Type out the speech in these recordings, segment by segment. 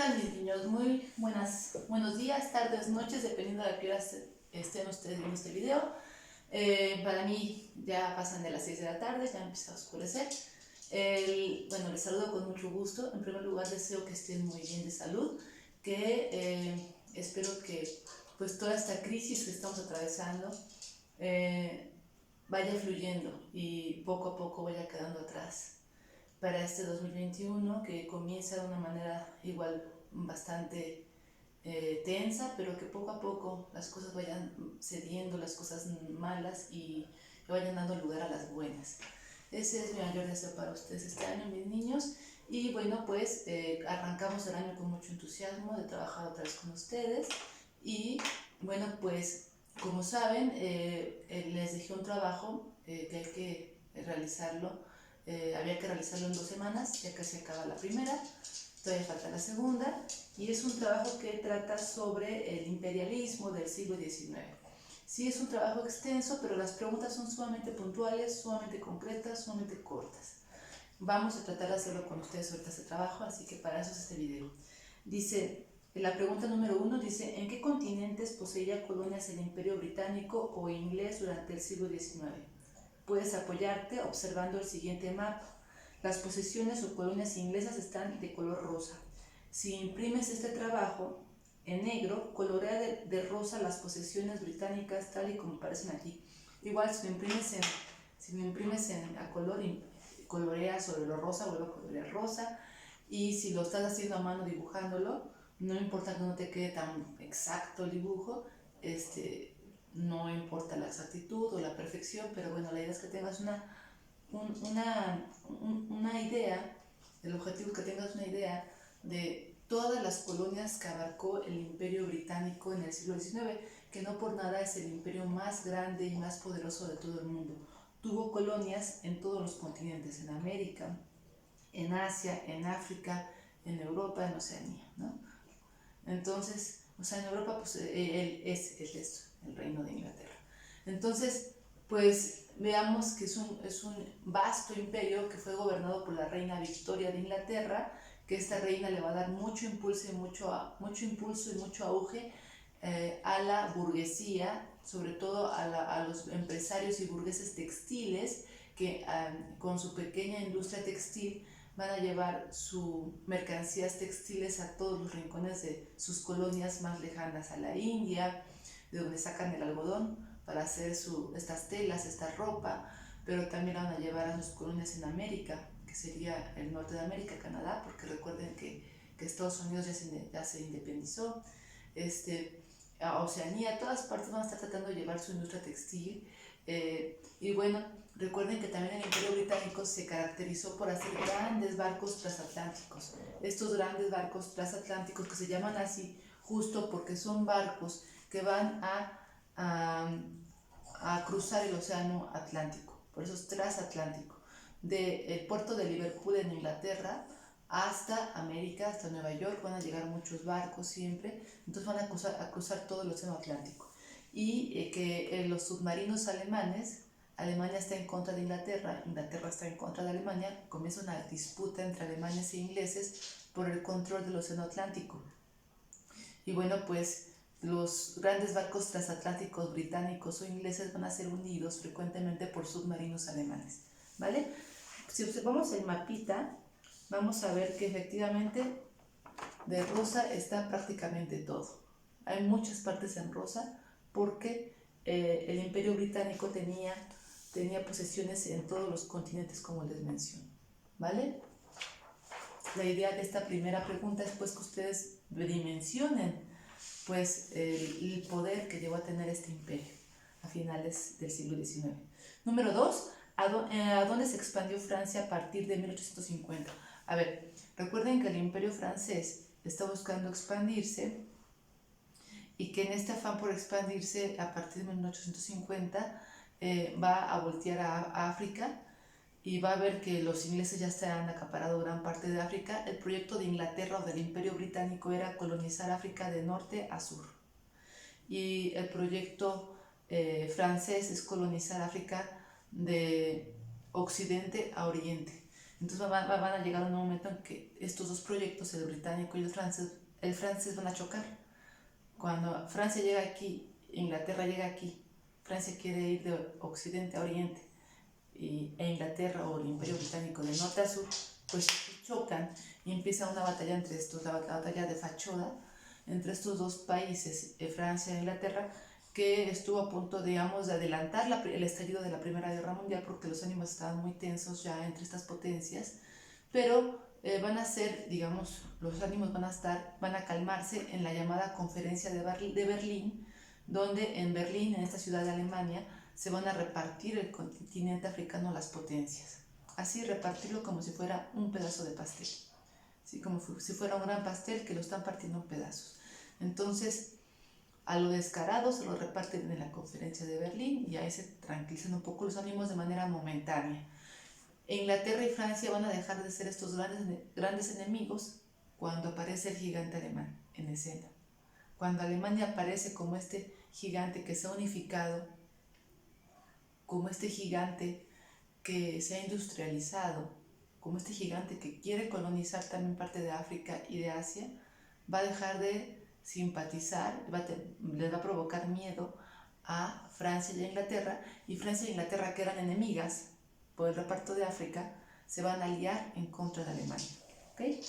tal, mis niños? Muy buenos días, tardes, noches, dependiendo de a qué hora estén ustedes viendo este video. Para mí ya pasan de las 6 de la tarde, ya empieza a oscurecer. Bueno, les saludo con mucho gusto. En primer lugar, deseo que estén muy bien de salud, que espero que pues toda esta crisis que estamos atravesando vaya fluyendo y poco a poco vaya quedando atrás para este 2021, que comienza de una manera igual bastante tensa, pero que poco a poco las cosas vayan cediendo, las cosas malas, y vayan dando lugar a las buenas. Ese es mi mayor deseo para ustedes este año, mis niños. Y bueno, pues arrancamos el año con mucho entusiasmo de trabajar otra vez con ustedes. Y bueno, pues como saben, les dejé un trabajo que hay que realizarlo. Había que realizarlo en 2 semanas, ya casi acaba la primera, todavía falta la segunda, y es un trabajo que trata sobre el imperialismo del siglo XIX. Sí, es un trabajo extenso, pero las preguntas son sumamente puntuales, sumamente concretas, sumamente cortas. Vamos a tratar de hacerlo con ustedes ahorita este trabajo, así que para eso es este video. Dice, la pregunta número 1 dice: ¿en qué continentes poseía colonias el Imperio Británico o inglés durante el siglo XIX? Puedes apoyarte observando el siguiente mapa. Las posesiones o colonias inglesas están de color rosa. Si imprimes este trabajo en negro, colorea de rosa las posesiones británicas tal y como aparecen aquí. Igual si lo imprimes a color, colorea sobre lo rosa, vuelve a colorear rosa. Y si lo estás haciendo a mano dibujándolo, no importa que no te quede tan exacto el dibujo, no importa la exactitud o la perfección, pero bueno, la idea es que tengas una idea, el objetivo es que tengas una idea de todas las colonias que abarcó el Imperio Británico en el siglo XIX, que no por nada es el imperio más grande y más poderoso de todo el mundo. Tuvo colonias en todos los continentes, en América, en Asia, en África, en Europa, en Oceanía, ¿no? Entonces, o sea, en Europa pues él es esto, el Reino de Inglaterra. Entonces, pues veamos que es un vasto imperio que fue gobernado por la reina Victoria de Inglaterra, que esta reina le va a dar mucho impulso y mucho auge a la burguesía, sobre todo a los empresarios y burgueses textiles que con su pequeña industria textil van a llevar sus mercancías textiles a todos los rincones de sus colonias más lejanas, a la India, de donde sacan el algodón para hacer estas telas, esta ropa, pero también van a llevar a sus colonias en América, que sería el norte de América, Canadá, porque recuerden que Estados Unidos ya se independizó, a Oceanía, a todas partes van a estar tratando de llevar su industria textil. Y bueno, recuerden que también el Imperio Británico se caracterizó por hacer grandes barcos transatlánticos. Estos grandes barcos transatlánticos, que se llaman así justo porque son barcos que van a cruzar el océano Atlántico, por eso es transatlántico. Del puerto de Liverpool en Inglaterra hasta América, hasta Nueva York, van a llegar muchos barcos siempre, entonces van a cruzar todo el océano Atlántico. Y que los submarinos alemanes, Alemania está en contra de Inglaterra, Inglaterra está en contra de Alemania, comienza una disputa entre alemanes e ingleses por el control del océano Atlántico. Y bueno, pues los grandes barcos transatlánticos británicos o ingleses van a ser unidos frecuentemente por submarinos alemanes, ¿vale? Si observamos el mapita, vamos a ver que efectivamente de rosa está prácticamente todo. Hay muchas partes en rosa porque el Imperio Británico tenía posesiones en todos los continentes, como les menciono, ¿vale? La idea de esta primera pregunta es pues que ustedes dimensionen pues el poder que llegó a tener este imperio a finales del siglo XIX. Número 2, ¿a dónde se expandió Francia a partir de 1850? A ver, recuerden que el imperio francés está buscando expandirse y que en este afán por expandirse a partir de 1850 va a voltear a África y va a ver que los ingleses ya se han acaparado gran parte de África. El proyecto de Inglaterra o del Imperio Británico era colonizar África de norte a sur. Y el proyecto francés es colonizar África de occidente a oriente. Entonces van a llegar a un momento en que estos dos proyectos, el británico y el francés van a chocar. Cuando Francia llega aquí, Inglaterra llega aquí, Francia quiere ir de occidente a oriente e Inglaterra o el Imperio Británico de norte a sur, pues chocan y empieza una batalla entre estos, la batalla de Fachoda, entre estos dos países, Francia e Inglaterra, que estuvo a punto, digamos, de adelantar el estallido de la Primera Guerra Mundial porque los ánimos estaban muy tensos ya entre estas potencias, pero van a ser, digamos, los ánimos van a calmarse en la llamada Conferencia de Berlín, donde en Berlín, en esta ciudad de Alemania, se van a repartir el continente africano a las potencias. Así repartirlo como si fuera un pedazo de pastel, ¿sí? Como si fuera un gran pastel que lo están partiendo en pedazos. Entonces, a lo descarado se lo reparten en la Conferencia de Berlín y ahí se tranquilizan un poco los ánimos de manera momentánea. Inglaterra y Francia van a dejar de ser estos grandes enemigos cuando aparece el gigante alemán en escena. Cuando Alemania aparece como este gigante que se ha unificado, como este gigante que se ha industrializado, como este gigante que quiere colonizar también parte de África y de Asia, va a dejar de simpatizar, les va a provocar miedo a Francia y a Inglaterra, y Francia e Inglaterra, que eran enemigas por el reparto de África, se van a aliar en contra de Alemania. ¿Okay?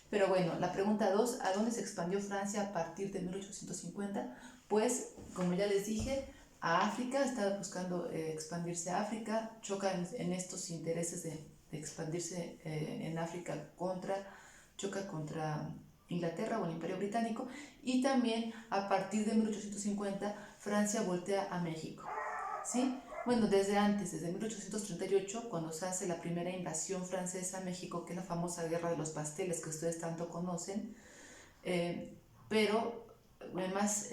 Pero bueno, la pregunta 2, ¿a dónde se expandió Francia a partir de 1850? Pues, como ya les dije, a África, está buscando expandirse a África, choca en estos intereses de expandirse en África choca contra Inglaterra o el Imperio Británico, y también a partir de 1850 Francia voltea a México, ¿sí? Bueno, desde antes, desde 1838, cuando se hace la primera invasión francesa a México, que es la famosa Guerra de los Pasteles que ustedes tanto conocen, pero además,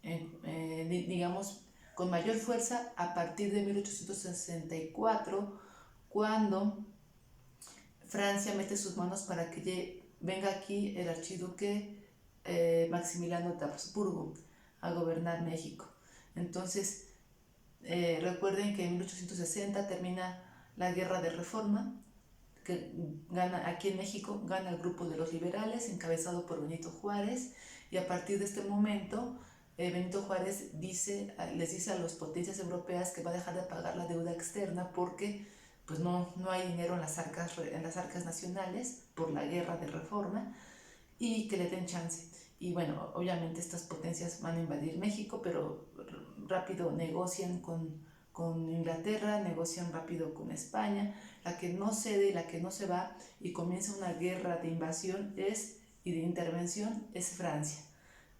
digamos, con mayor fuerza a partir de 1864, cuando Francia mete sus manos para que venga aquí el archiduque Maximiliano de Habsburgo a gobernar México. Entonces, recuerden que en 1860 termina la Guerra de Reforma, que gana aquí en México, gana el grupo de los liberales encabezado por Benito Juárez, y a partir de este momento Benito Juárez les dice a las potencias europeas que va a dejar de pagar la deuda externa porque pues no hay dinero en las arcas nacionales por la Guerra de Reforma, y que le den chance. Y bueno, obviamente estas potencias van a invadir México, pero rápido negocian con Inglaterra, negocian rápido con España. La que no cede y la que no se va y comienza una guerra de invasión y de intervención es Francia.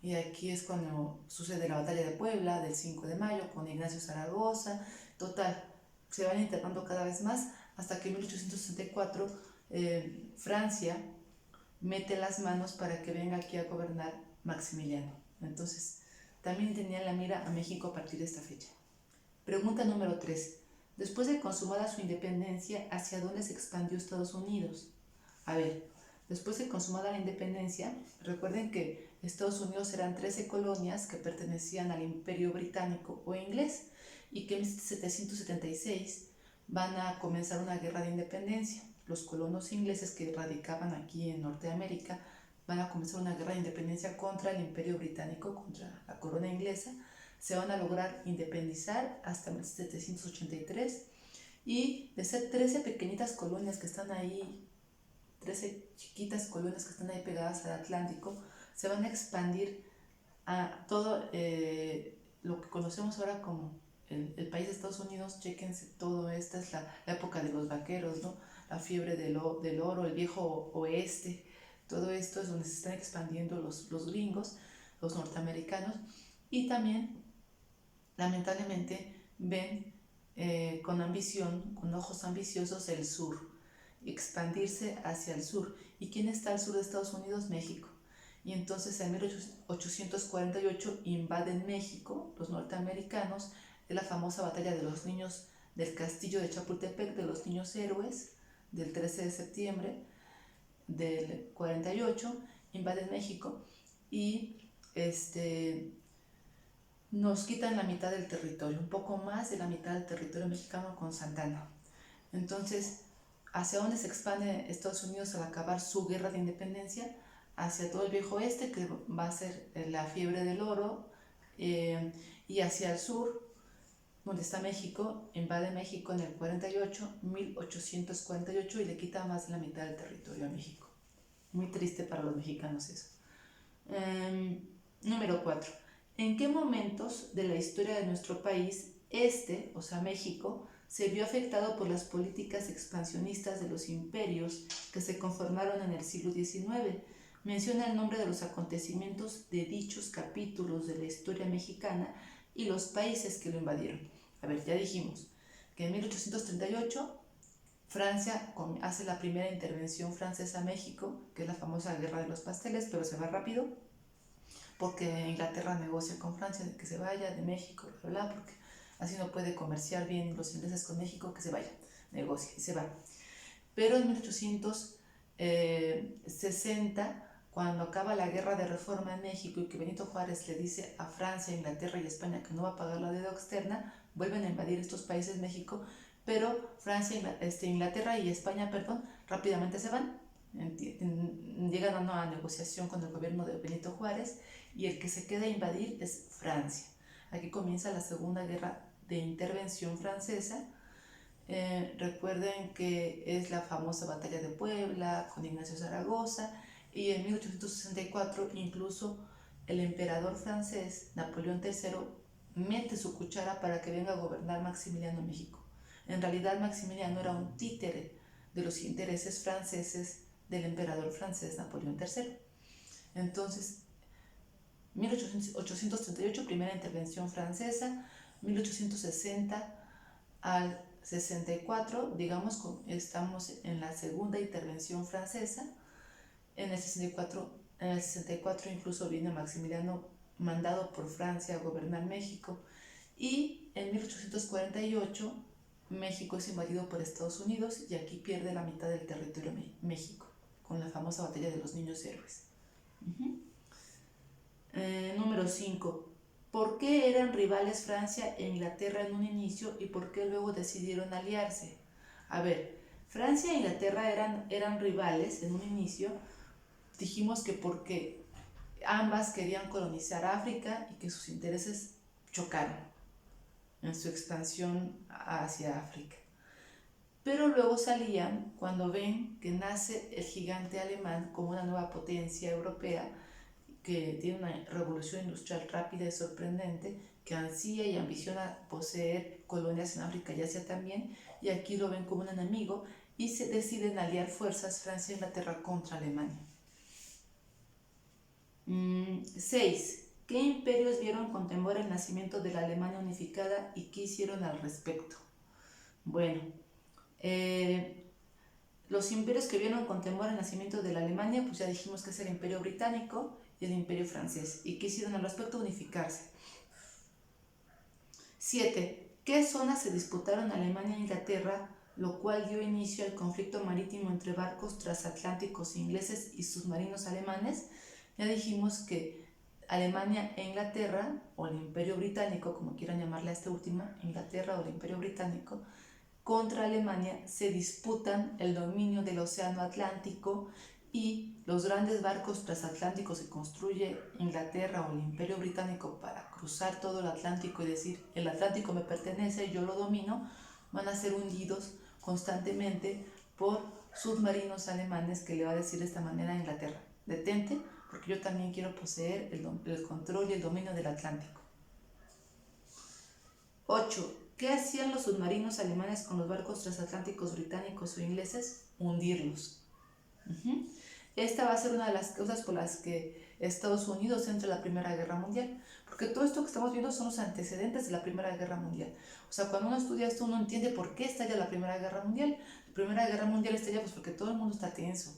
Y aquí es cuando sucede la batalla de Puebla del 5 de mayo con Ignacio Zaragoza. Total, se van internando cada vez más hasta que en 1864 Francia mete las manos para que venga aquí a gobernar Maximiliano. Entonces, también tenía en la mira a México a partir de esta fecha. Pregunta número 3. Después de consumada su independencia, ¿hacia dónde se expandió Estados Unidos? A ver, después de consumada la independencia, recuerden que Estados Unidos eran 13 colonias que pertenecían al Imperio Británico o inglés, y que en 1776 van a comenzar una guerra de independencia. Los colonos ingleses que radicaban aquí en Norteamérica van a comenzar una guerra de independencia contra el Imperio Británico, contra la corona inglesa. Se van a lograr independizar hasta 1783, y de ser 13 pequeñitas colonias que están ahí, 13 chiquitas colonias que están ahí pegadas al Atlántico, se van a expandir a todo lo que conocemos ahora como el país de Estados Unidos. Chéquense todo, esta es la época de los vaqueros, ¿no? La fiebre del oro, el viejo oeste, todo esto es donde se están expandiendo los gringos, los norteamericanos, y también lamentablemente ven con ambición, con ojos ambiciosos el sur, expandirse hacia el sur. ¿Y quién está al sur de Estados Unidos? México. Y entonces en 1848 invaden México los norteamericanos, de la famosa batalla de los niños del castillo de Chapultepec, de los niños héroes, del 13 de septiembre del 48, invaden México y nos quitan la mitad del territorio, un poco más de la mitad del territorio mexicano con Santana. Entonces, ¿Hacia dónde se expande Estados Unidos al acabar su guerra de independencia? Hacia todo el viejo oeste, que va a ser la fiebre del oro, y hacia el sur, donde está México, invade México en el 1848, y le quita más de la mitad del territorio a México. Muy triste para los mexicanos eso. Número 4. ¿En qué momentos de la historia de nuestro país o sea México, se vio afectado por las políticas expansionistas de los imperios que se conformaron en el siglo XIX? Menciona el nombre de los acontecimientos de dichos capítulos de la historia mexicana y los países que lo invadieron. A ver, ya dijimos que en 1838 Francia hace la primera intervención francesa a México, que es la famosa Guerra de los Pasteles, pero se va rápido porque Inglaterra negocia con Francia de que se vaya de México, bla, bla, porque así no puede comerciar bien los ingleses con México, que se vaya, negocia y se va. Pero en 1860, cuando acaba la guerra de reforma en México y que Benito Juárez le dice a Francia, Inglaterra y España que no va a pagar la deuda externa, vuelven a invadir estos países México, pero Francia, Inglaterra y España, rápidamente se van. Llegan a una negociación con el gobierno de Benito Juárez y el que se queda a invadir es Francia. Aquí comienza la Segunda Guerra de Intervención Francesa. Recuerden que es la famosa Batalla de Puebla con Ignacio Zaragoza, y en 1864 incluso el emperador francés Napoleón III mete su cuchara para que venga a gobernar Maximiliano México. En realidad Maximiliano era un títere de los intereses franceses del emperador francés Napoleón III. Entonces, 1838, primera intervención francesa, 1860 al 64, digamos, estamos en la segunda intervención francesa. En el 64 incluso viene Maximiliano mandado por Francia a gobernar México, y en 1848 México es invadido por Estados Unidos y aquí pierde la mitad del territorio México, con la famosa batalla de los Niños Héroes. Número 5. ¿Por qué eran rivales Francia e Inglaterra en un inicio y por qué luego decidieron aliarse? A ver, Francia e Inglaterra eran rivales en un inicio. Dijimos que porque ambas querían colonizar África y que sus intereses chocaron en su expansión hacia África. Pero luego salían cuando ven que nace el gigante alemán como una nueva potencia europea que tiene una revolución industrial rápida y sorprendente, que ansía y ambiciona poseer colonias en África y Asia también, y aquí lo ven como un enemigo y se deciden aliar fuerzas Francia e Inglaterra contra Alemania. 6. ¿Qué imperios vieron con temor el nacimiento de la Alemania unificada y qué hicieron al respecto? Bueno, los imperios que vieron con temor el nacimiento de la Alemania, pues ya dijimos que es el Imperio Británico y el Imperio Francés. ¿Y qué hicieron al respecto? Unificarse. 7. ¿Qué zonas se disputaron Alemania e Inglaterra, lo cual dio inicio al conflicto marítimo entre barcos transatlánticos ingleses y submarinos alemanes? Ya dijimos que Alemania e Inglaterra, o el Imperio Británico, como quieran llamarle a esta última, Inglaterra o el Imperio Británico, contra Alemania se disputan el dominio del Océano Atlántico, y los grandes barcos transatlánticos que construye Inglaterra o el Imperio Británico para cruzar todo el Atlántico y decir, el Atlántico me pertenece, yo lo domino, van a ser hundidos constantemente por submarinos alemanes que le va a decir de esta manera a Inglaterra: detente, porque yo también quiero poseer el control y el dominio del Atlántico. 8. ¿Qué hacían los submarinos alemanes con los barcos transatlánticos británicos o ingleses? Hundirlos. Esta va a ser una de las causas por las que Estados Unidos entra a la Primera Guerra Mundial, porque todo esto que estamos viendo son los antecedentes de la Primera Guerra Mundial. O sea, cuando uno estudia esto, uno entiende por qué estalla la Primera Guerra Mundial. La Primera Guerra Mundial estalla pues porque todo el mundo está tenso.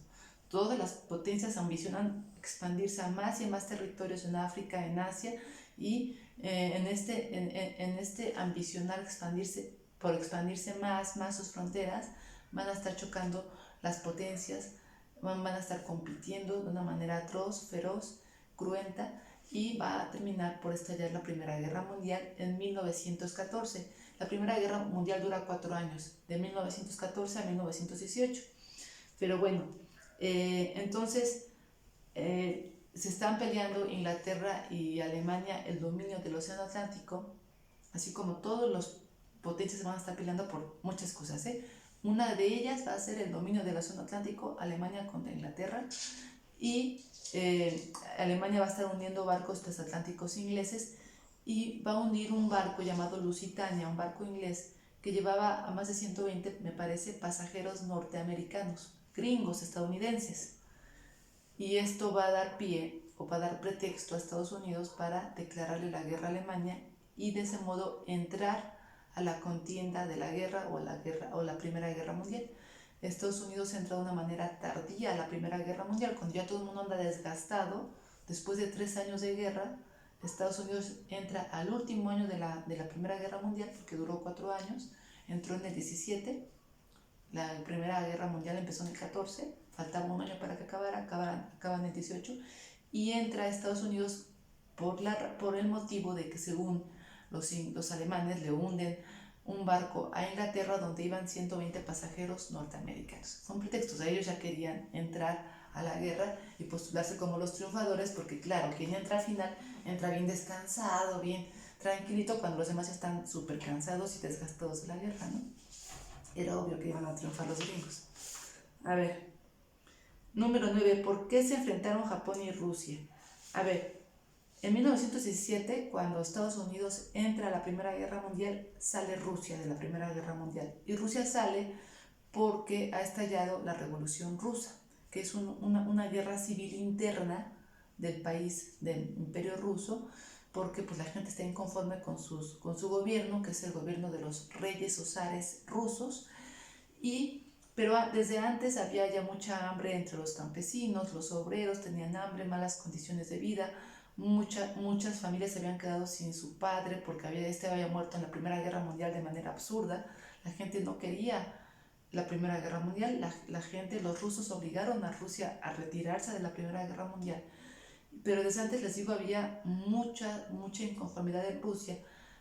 Todas las potencias ambicionan expandirse a más y más territorios en África, en Asia, y en este ambicionar expandirse más sus fronteras, van a estar chocando las potencias, van a estar compitiendo de una manera atroz, feroz, cruenta, y va a terminar por estallar la Primera Guerra Mundial en 1914. La Primera Guerra Mundial dura 4 años, de 1914 a 1918. Pero bueno, entonces se están peleando Inglaterra y Alemania el dominio del Océano Atlántico, así como todos los potencias van a estar peleando por muchas cosas. Una de ellas va a ser el dominio del Océano Atlántico, Alemania contra Inglaterra, y Alemania va a estar hundiendo barcos transatlánticos ingleses y va a hundir un barco llamado Lusitania, un barco inglés que llevaba a más de 120, me parece, pasajeros norteamericanos, gringos, estadounidenses. Y esto va a dar pie o va a dar pretexto a Estados Unidos para declararle la guerra a Alemania y de ese modo entrar a la contienda de la guerra o la Primera Guerra Mundial. Estados Unidos entra de una manera tardía a la Primera Guerra Mundial, cuando ya todo el mundo anda desgastado. Después de 3 años de guerra, Estados Unidos entra al último año de la Primera Guerra Mundial, porque duró 4 años, entró en el 17, la Primera Guerra Mundial empezó en el 14, faltaba un año para que acaba en el 18, y entra a Estados Unidos por el motivo de que según los alemanes le hunden un barco a Inglaterra donde iban 120 pasajeros norteamericanos. Son pretextos, ellos ya querían entrar a la guerra y postularse como los triunfadores, porque claro, quien entra al final entra bien descansado, bien tranquilito, cuando los demás ya están súper cansados y desgastados de la guerra, ¿no? Era obvio que iban a triunfar los gringos. A ver, número 9, ¿por qué se enfrentaron Japón y Rusia? A ver, en 1917, cuando Estados Unidos entra a la Primera Guerra Mundial, sale Rusia de la Primera Guerra Mundial. Y Rusia sale porque ha estallado la Revolución Rusa, que es una guerra civil interna del país, del Imperio Ruso, porque pues, la gente está inconforme con su gobierno, que es el gobierno de los reyes o zares rusos, pero desde antes había ya mucha hambre entre los campesinos, los obreros tenían hambre, malas condiciones de vida, muchas familias se habían quedado sin su padre porque había muerto en la Primera Guerra Mundial de manera absurda. La gente no quería la Primera Guerra Mundial, los rusos obligaron a Rusia a retirarse de la Primera Guerra Mundial. Pero desde antes, les digo, había mucha inconformidad en Rusia,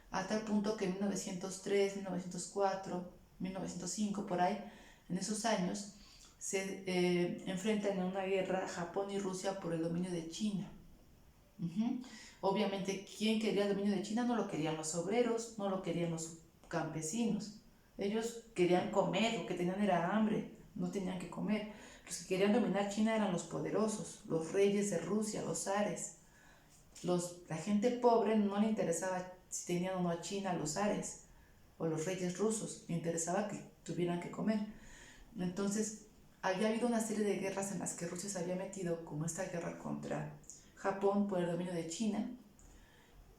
a tal punto que en 1903, 1904, 1905, por ahí, en esos años, se enfrentan en una guerra Japón y Rusia por el dominio de China. Obviamente, ¿quién quería el dominio de China? No lo querían los obreros, no lo querían los campesinos. Ellos querían comer, lo que tenían era hambre, no tenían que comer. Los que querían dominar China eran los poderosos, los reyes de Rusia, los zares. La gente pobre no le interesaba si tenían o no a China, los zares o los reyes rusos, le interesaba que tuvieran que comer. Entonces, había habido una serie de guerras en las que Rusia se había metido, como esta guerra contra Japón por el dominio de China,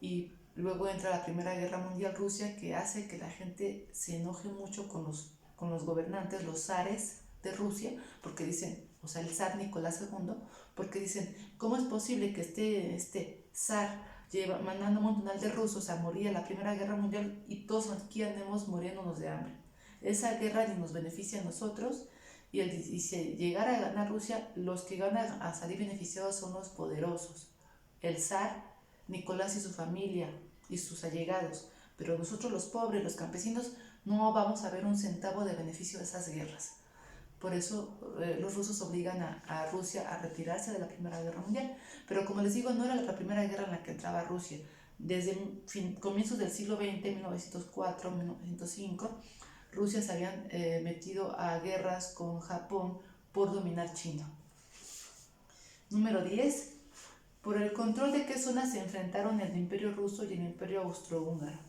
y luego entra la Primera Guerra Mundial Rusia, que hace que la gente se enoje mucho con los gobernantes, los zares de Rusia, porque dicen, o sea, el zar Nicolás II, porque dicen, ¿cómo es posible que este zar mandando un montón de rusos a morir en la Primera Guerra Mundial y todos aquí andemos muriéndonos de hambre? Esa guerra ni nos beneficia a nosotros, y si llegara a ganar Rusia, los que van a salir beneficiados son los poderosos, el zar, Nicolás y su familia y sus allegados, pero nosotros los pobres, los campesinos, no vamos a ver un centavo de beneficio de esas guerras. Por eso los rusos obligan a Rusia a retirarse de la Primera Guerra Mundial. Pero como les digo, no era la primera guerra en la que entraba Rusia. Desde comienzos del siglo XX, 1904, 1905, Rusia se había metido a guerras con Japón por dominar China. Número 10. Por el control de qué zonas se enfrentaron el Imperio Ruso y el Imperio Austrohúngaro.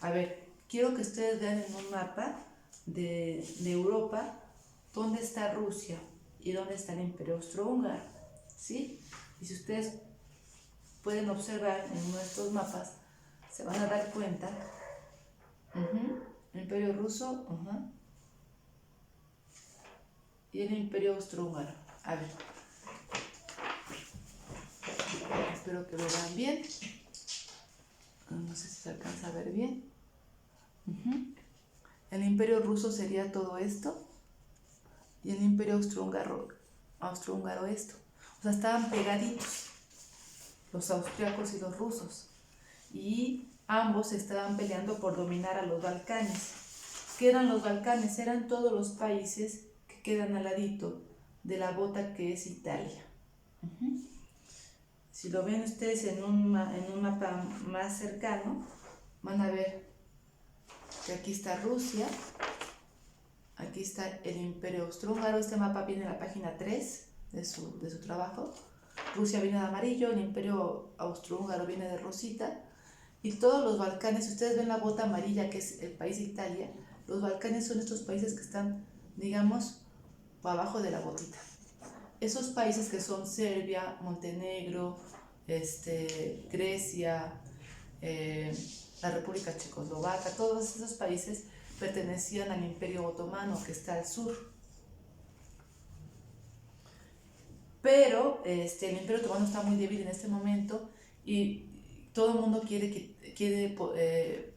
A ver, quiero que ustedes vean en un mapa de Europa dónde está Rusia y dónde está el Imperio Austrohúngaro, ¿sí? Y si ustedes pueden observar en uno de estos mapas, se van a dar cuenta, el Imperio Ruso, y el Imperio Austrohúngaro. A ver, espero que lo vean bien. No sé si se alcanza a ver bien. El Imperio Ruso sería todo esto, y el Imperio Austrohúngaro esto. O sea, estaban pegaditos los austriacos y los rusos. Y ambos estaban peleando por dominar a los Balcanes. ¿Qué eran los Balcanes? Eran todos los países que quedan al ladito de la bota que es Italia. Si lo ven ustedes en un mapa más cercano, van a ver que aquí está Rusia, aquí está el Imperio Austrohúngaro. Este mapa viene en la página 3 de su trabajo. Rusia viene de amarillo, el Imperio Austrohúngaro viene de rosita, y todos los Balcanes, si ustedes ven la bota amarilla que es el país de Italia, los Balcanes son estos países que están, digamos, abajo de la botita. Esos países que son Serbia, Montenegro, Grecia, la República Checoslovaca, todos esos países pertenecían al Imperio Otomano, que está al sur. Pero el Imperio Otomano está muy débil en este momento y todo el mundo quiere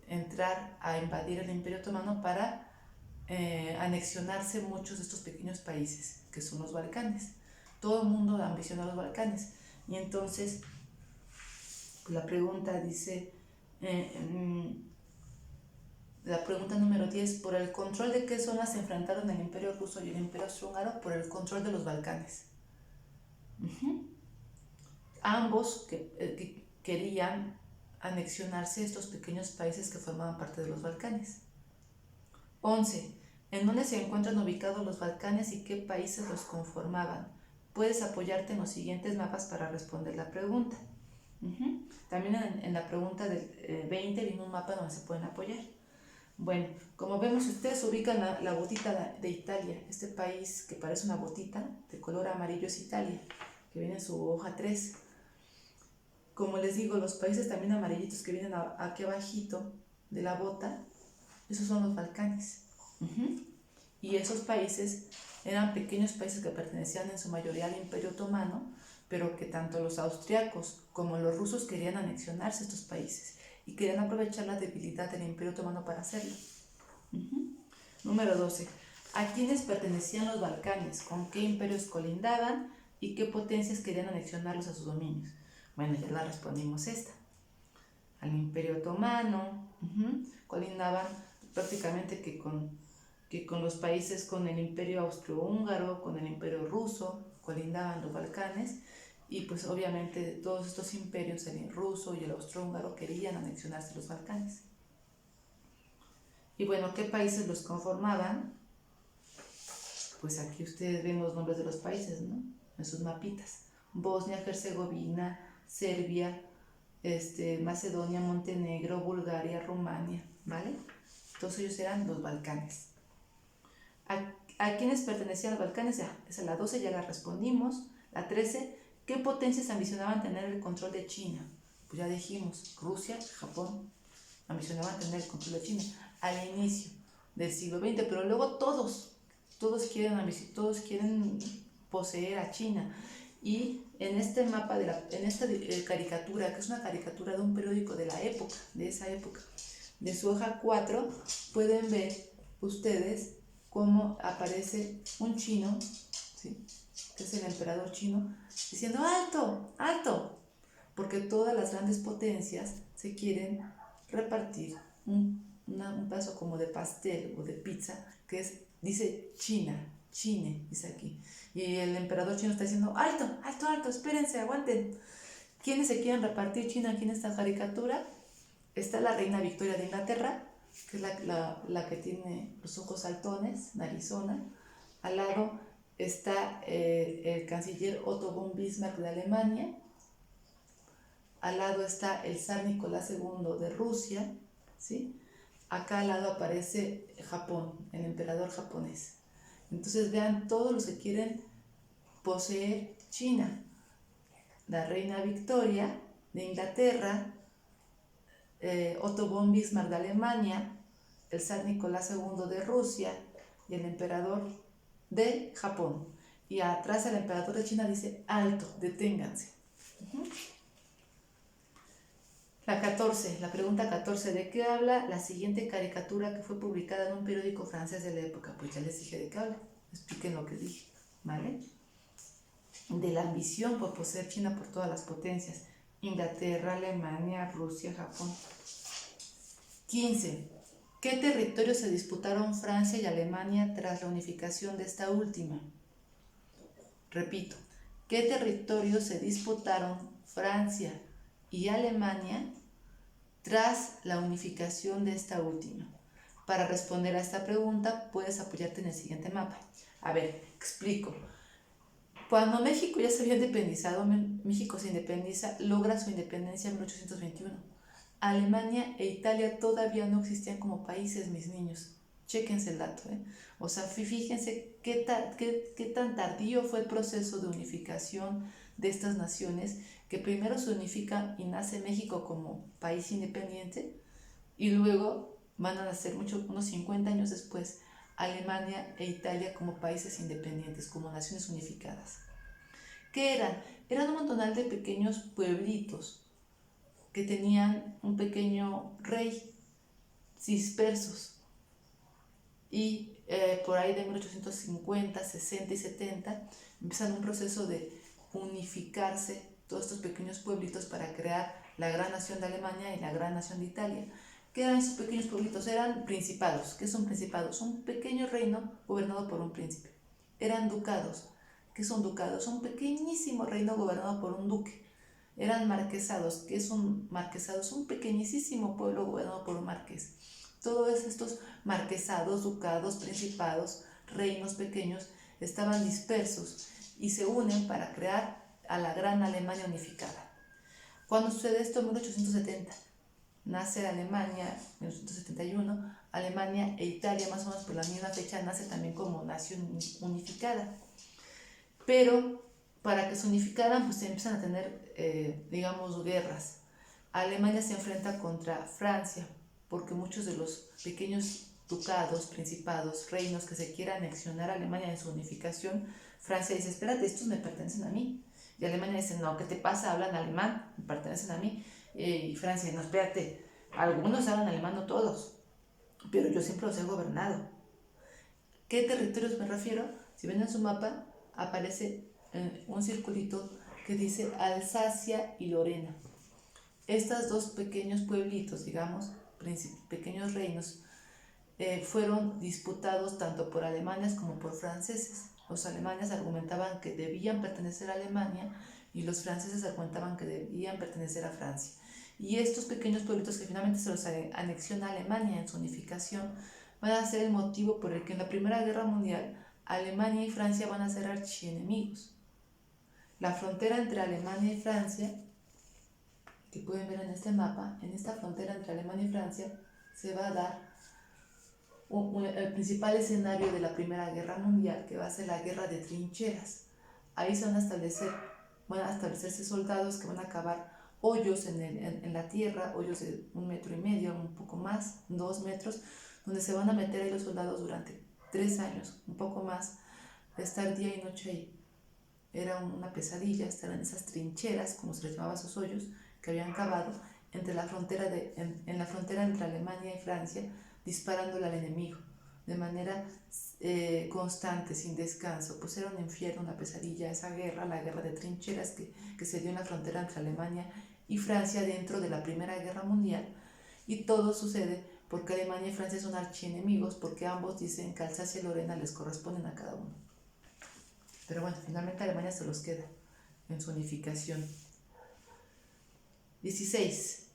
entrar a invadir el Imperio Otomano para anexionarse muchos de estos pequeños países que son los Balcanes. Todo el mundo ambiciona los Balcanes. Y entonces la pregunta dice, la pregunta número 10, ¿por el control de qué zonas se enfrentaron el Imperio Ruso y el Imperio Austrohúngaro? Por el control de los Balcanes. Ambos que querían anexionarse estos pequeños países que formaban parte de los Balcanes. 11. ¿En dónde se encuentran ubicados los Balcanes y qué países los conformaban? Puedes apoyarte en los siguientes mapas para responder la pregunta. También en la pregunta del 20 viene un mapa donde se pueden apoyar. Bueno, como vemos, ustedes ubican la botita de Italia. Este país que parece una botita de color amarillo es Italia, que viene en su hoja 3. Como les digo, los países también amarillitos que vienen aquí abajito de la bota, esos son los Balcanes. Y esos países eran pequeños países que pertenecían en su mayoría al Imperio Otomano, pero que tanto los austriacos como los rusos querían anexionarse a estos países y querían aprovechar la debilidad del Imperio Otomano para hacerlo. Número 12. ¿A quiénes pertenecían los Balcanes? ¿Con qué imperios colindaban? ¿Y qué potencias querían anexionarlos a sus dominios? Bueno, ya la respondimos esta. Al Imperio Otomano, colindaban prácticamente que con los países, con el Imperio Austrohúngaro, con el Imperio Ruso, colindaban los Balcanes, y pues obviamente todos estos imperios, el ruso y el austrohúngaro, querían anexionarse los Balcanes. Y bueno, ¿qué países los conformaban? Pues aquí ustedes ven los nombres de los países, ¿no? En sus mapitas. Bosnia, Herzegovina, Serbia, Macedonia, Montenegro, Bulgaria, Rumania, ¿vale? Todos ellos eran los Balcanes. ¿A quiénes pertenecían los Balcanes? Ya, esa es la 12, ya la respondimos. La 13, ¿qué potencias ambicionaban tener el control de China? Pues ya dijimos, Rusia, Japón, ambicionaban tener el control de China al inicio del siglo XX, pero luego todos quieren poseer a China. Y en este mapa, en esta caricatura, que es una caricatura de un periódico de la época, de esa época, de su hoja 4, pueden ver ustedes cómo aparece un chino, ¿sí?, que es el emperador chino, diciendo ¡alto! ¡Alto! Porque todas las grandes potencias se quieren repartir un pedazo como de pastel o de pizza que dice China, Chine, dice aquí. Y el emperador chino está diciendo ¡alto! ¡Alto! ¡Alto! Espérense, aguanten. ¿Quiénes se quieren repartir China aquí en esta caricatura? Está la reina Victoria de Inglaterra, que es la que tiene los ojos saltones, narizona. Al lado está el canciller Otto von Bismarck de Alemania. Al lado está el zar Nicolás II de Rusia, ¿sí? Acá al lado aparece Japón, el emperador japonés. Entonces vean todos los que quieren poseer China. La reina Victoria de Inglaterra, Otto von Bismarck de Alemania, el zar Nicolás II de Rusia y el emperador de Japón. Y atrás el emperador de China dice alto, deténganse. La pregunta 14, ¿de qué habla la siguiente caricatura que fue publicada en un periódico francés de la época? Pues ya les dije de qué habla, expliquen lo que dije, ¿vale? De la ambición por poseer China por todas las potencias, Inglaterra, Alemania, Rusia, Japón. 15. ¿Qué territorios se disputaron Francia y Alemania tras la unificación de esta última? Repito, ¿qué territorios se disputaron Francia y Alemania tras la unificación de esta última? Para responder a esta pregunta puedes apoyarte en el siguiente mapa. A ver, explico. Cuando México ya se había independizado, México se independiza, logra su independencia en 1821. Alemania e Italia todavía no existían como países, mis niños. Chéquense el dato, ¿eh? O sea, fíjense qué tan tardío fue el proceso de unificación de estas naciones, que primero se unifica y nace México como país independiente, y luego van a nacer unos 50 años después Alemania e Italia como países independientes, como naciones unificadas. ¿Qué eran? Eran un montonal de pequeños pueblitos que tenían un pequeño rey, dispersos. Y por ahí de 1850, 60 y 70 empiezan un proceso de unificarse todos estos pequeños pueblitos para crear la gran nación de Alemania y la gran nación de Italia. ¿Qué eran esos pequeños pueblitos? Eran principados. ¿Qué son principados? Un pequeño reino gobernado por un príncipe. Eran ducados. ¿Qué son ducados? Un pequeñísimo reino gobernado por un duque. Eran marquesados. ¿Qué es un marquesado? Es un pequeñísimo pueblo gobernado por un marqués. Todos estos marquesados, ducados, principados, reinos pequeños estaban dispersos y se unen para crear a la gran Alemania unificada. ¿Cuándo sucede esto? En 1870. Nace Alemania, en 1871, Alemania e Italia más o menos por la misma fecha nace también como nación unificada. Pero para que se unificaran pues se empiezan a tener, digamos, guerras. Alemania se enfrenta contra Francia porque muchos de los pequeños ducados, principados, reinos que se quiera anexionar a Alemania en su unificación, Francia dice, espérate, estos me pertenecen a mí. Y Alemania dice, no, ¿qué te pasa? Hablan alemán, me pertenecen a mí. Y Francia, no, espérate, algunos hablan alemán, no todos, pero yo siempre los he gobernado. ¿Qué territorios me refiero? Si ven en su mapa, aparece un circulito que dice Alsacia y Lorena. Estos dos pequeños pueblitos, digamos, pequeños reinos, fueron disputados tanto por alemanes como por franceses. Los alemanes argumentaban que debían pertenecer a Alemania y los franceses argumentaban que debían pertenecer a Francia. Y estos pequeños pueblitos que finalmente se los anexiona a Alemania en su unificación van a ser el motivo por el que en la Primera Guerra Mundial Alemania y Francia van a ser archienemigos. La frontera entre Alemania y Francia, que pueden ver en este mapa, en esta frontera entre Alemania y Francia se va a dar el principal escenario de la Primera Guerra Mundial, que va a ser la guerra de trincheras. Ahí van a establecerse soldados que van a cavar hoyos en la tierra, hoyos de 1,5 metros, un poco más, 2 metros, donde se van a meter ahí los soldados durante 3 años, un poco más, de estar día y noche ahí. Era una pesadilla estar en esas trincheras, como se les llamaba a esos hoyos, que habían cavado en la frontera entre Alemania y Francia, disparándole al enemigo de manera constante, sin descanso. Pues era un infierno, una pesadilla esa guerra, la guerra de trincheras que se dio en la frontera entre Alemania y Francia dentro de la Primera Guerra Mundial. Y todo sucede porque Alemania y Francia son archienemigos, porque ambos dicen que Alsacia y Lorena les corresponden a cada uno. Pero bueno, finalmente Alemania se los queda en su unificación. 16.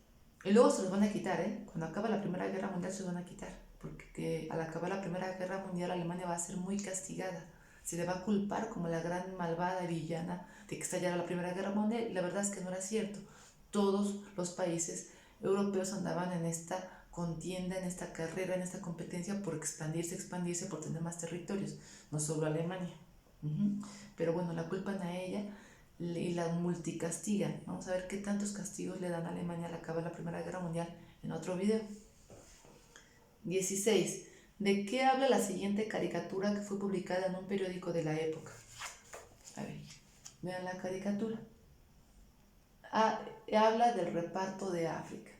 Y luego se los van a quitar, cuando acaba la Primera Guerra Mundial se los van a quitar, porque al acabar la Primera Guerra Mundial Alemania va a ser muy castigada. Se le va a culpar como la gran malvada villana de que estallara la Primera Guerra Mundial, y la verdad es que no era cierto. Todos los países europeos andaban en esta contienda, en esta carrera, en esta competencia por expandirse, por tener más territorios, no solo Alemania. Pero bueno, la culpan a ella y la multicastigan. Vamos a ver qué tantos castigos le dan a Alemania al acabar la Primera Guerra Mundial en otro video. 16. ¿De qué habla la siguiente caricatura que fue publicada en un periódico de la época? A ver, vean la caricatura. Habla del reparto de África.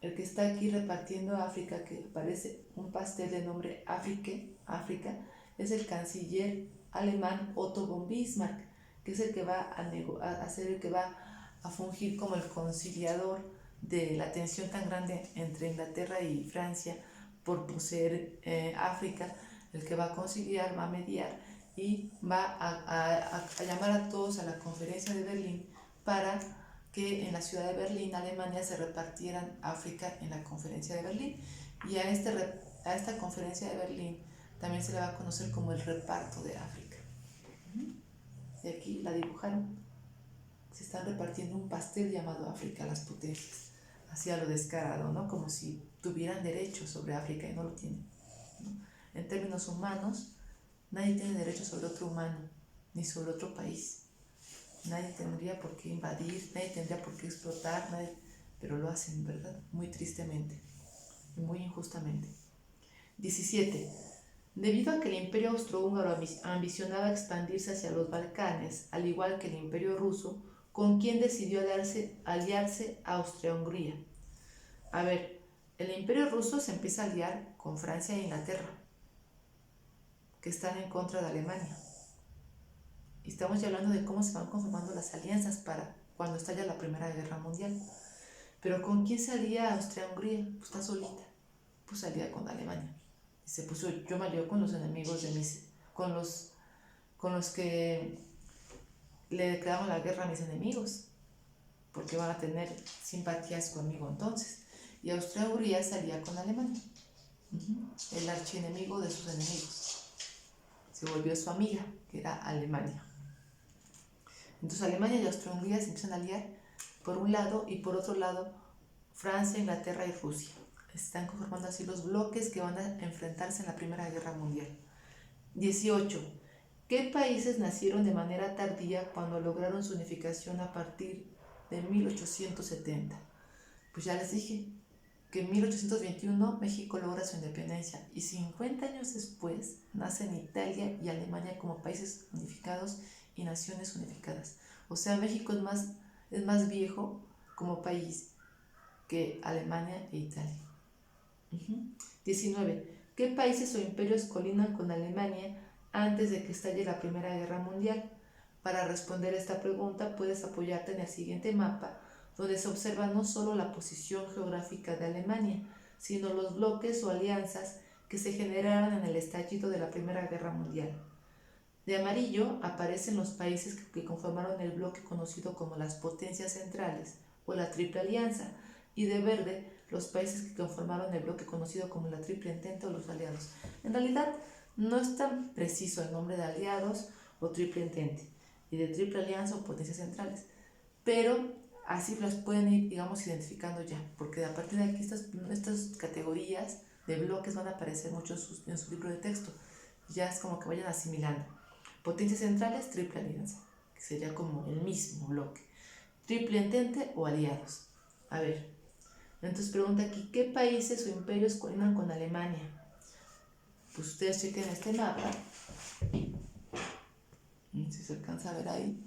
El que está aquí repartiendo África, que parece un pastel de nombre África, es el canciller alemán Otto von Bismarck, que es el que va a ser el que va a fungir como el conciliador de la tensión tan grande entre Inglaterra y Francia por poseer África, el que va a conciliar, va a mediar y va a llamar a todos a la conferencia de Berlín para que en la ciudad de Berlín, Alemania, se repartieran África en la conferencia de Berlín. Y a esta conferencia de Berlín también se le va a conocer como el reparto de África. Y aquí la dibujaron. Se están repartiendo un pastel llamado África, las potencias. Así a lo descarado, ¿no? Como si tuvieran derecho sobre África y no lo tienen, ¿no? En términos humanos, nadie tiene derecho sobre otro humano, ni sobre otro país. Nadie tendría por qué invadir, nadie tendría por qué explotar, pero lo hacen, ¿verdad? Muy tristemente y muy injustamente. 17. Debido a que el Imperio Austrohúngaro ambicionaba expandirse hacia los Balcanes, al igual que el Imperio Ruso, ¿con quién decidió aliarse Austria-Hungría? A ver, el Imperio Ruso se empieza a aliar con Francia e Inglaterra, que están en contra de Alemania. Y estamos ya hablando de cómo se van conformando las alianzas para cuando estalla la Primera Guerra Mundial. Pero ¿con quién se alía Austria-Hungría? Pues está solita. Pues se alía con Alemania. Dice, pues yo me alío con los enemigos de con los que le declaramos la guerra a mis enemigos, porque van a tener simpatías conmigo entonces. Y Austria-Hungría se alía con Alemania, el archienemigo de sus enemigos. Se volvió su amiga, que era Alemania. Entonces Alemania y Austria-Hungría se empiezan a aliar por un lado, y por otro lado Francia, Inglaterra y Rusia. Están conformando así los bloques que van a enfrentarse en la Primera Guerra Mundial. 18. ¿Qué países nacieron de manera tardía cuando lograron su unificación a partir de 1870? Pues ya les dije que en 1821 México logra su independencia y 50 años después nacen Italia y Alemania como países unificados y naciones unificadas. O sea, México es más viejo como país que Alemania e Italia. 19. ¿Qué países o imperios colindan con Alemania antes de que estalle la Primera Guerra Mundial? Para responder esta pregunta puedes apoyarte en el siguiente mapa, donde se observa no solo la posición geográfica de Alemania, sino los bloques o alianzas que se generaron en el estallido de la Primera Guerra Mundial. De amarillo aparecen los países que conformaron el bloque conocido como las potencias centrales o la Triple Alianza, y de verde los países que conformaron el bloque conocido como la Triple Entente o los aliados. En realidad no es tan preciso el nombre de aliados o Triple Entente y de Triple Alianza o potencias centrales, pero así las pueden ir, digamos, identificando ya, porque a partir de aquí estas categorías de bloques van a aparecer mucho en su libro de texto. Ya es como que vayan asimilando. Potencias centrales, Triple Alianza, que sería como el mismo bloque. Triple Entente o aliados. A ver, entonces pregunta aquí, ¿qué países o imperios colindan con Alemania? Pues ustedes chequen este mapa, si se alcanza a ver ahí.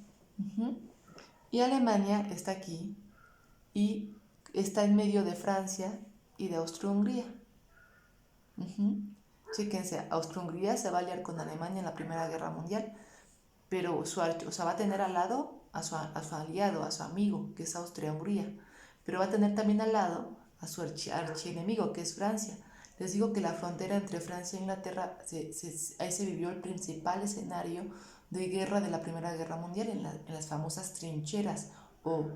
Y Alemania está aquí y está en medio de Francia y de Austria-Hungría. Chéquense, Austria-Hungría se va a aliar con Alemania en la Primera Guerra Mundial, pero va a tener al lado a su aliado, a su amigo, que es Austria-Hungría, pero va a tener también al lado a su archienemigo, que es Francia. Les digo que la frontera entre Francia e Inglaterra, ahí se vivió el principal escenario de guerra de la Primera Guerra Mundial, en las famosas trincheras o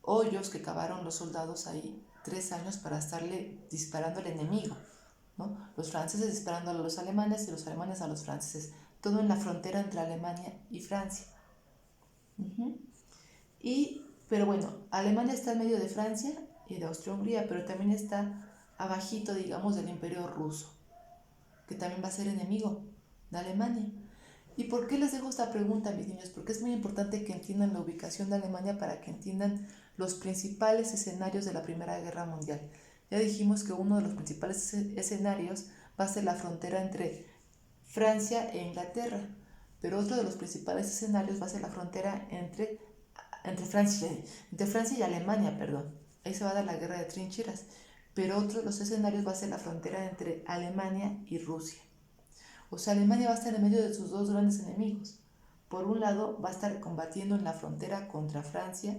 hoyos que cavaron los soldados ahí 3 años para estarle disparando al enemigo, ¿no? Los franceses disparando a los alemanes y los alemanes a los franceses, todo en la frontera entre Alemania y Francia. Pero bueno, Alemania está en medio de Francia y de Austria-Hungría, pero también está abajito, digamos, del Imperio Ruso, que también va a ser enemigo de Alemania. ¿Y por qué les dejo esta pregunta, mis niños? Porque es muy importante que entiendan la ubicación de Alemania para que entiendan los principales escenarios de la Primera Guerra Mundial. Ya dijimos que uno de los principales escenarios va a ser la frontera entre Francia e Inglaterra, pero otro de los principales escenarios va a ser la frontera entre Francia y Alemania, perdón. Ahí se va a dar la guerra de trincheras, pero otro de los escenarios va a ser la frontera entre Alemania y Rusia. O sea, Alemania va a estar en medio de sus dos grandes enemigos. Por un lado, va a estar combatiendo en la frontera contra Francia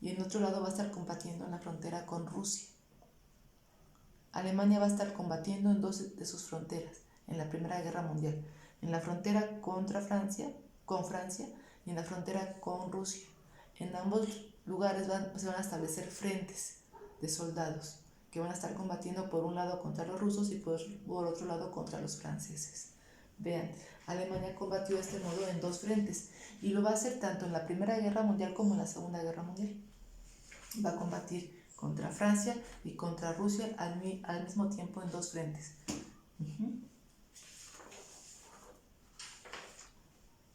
y en otro lado va a estar combatiendo en la frontera con Rusia. Alemania va a estar combatiendo en dos de sus fronteras en la Primera Guerra Mundial, en la frontera con Francia y en la frontera con Rusia. En ambos lugares se van a establecer frentes de soldados que van a estar combatiendo por un lado contra los rusos y por otro lado contra los franceses. Vean, Alemania combatió de este modo en dos frentes y lo va a hacer tanto en la Primera Guerra Mundial como en la Segunda Guerra Mundial. Va a combatir contra Francia y contra Rusia al mismo tiempo en dos frentes.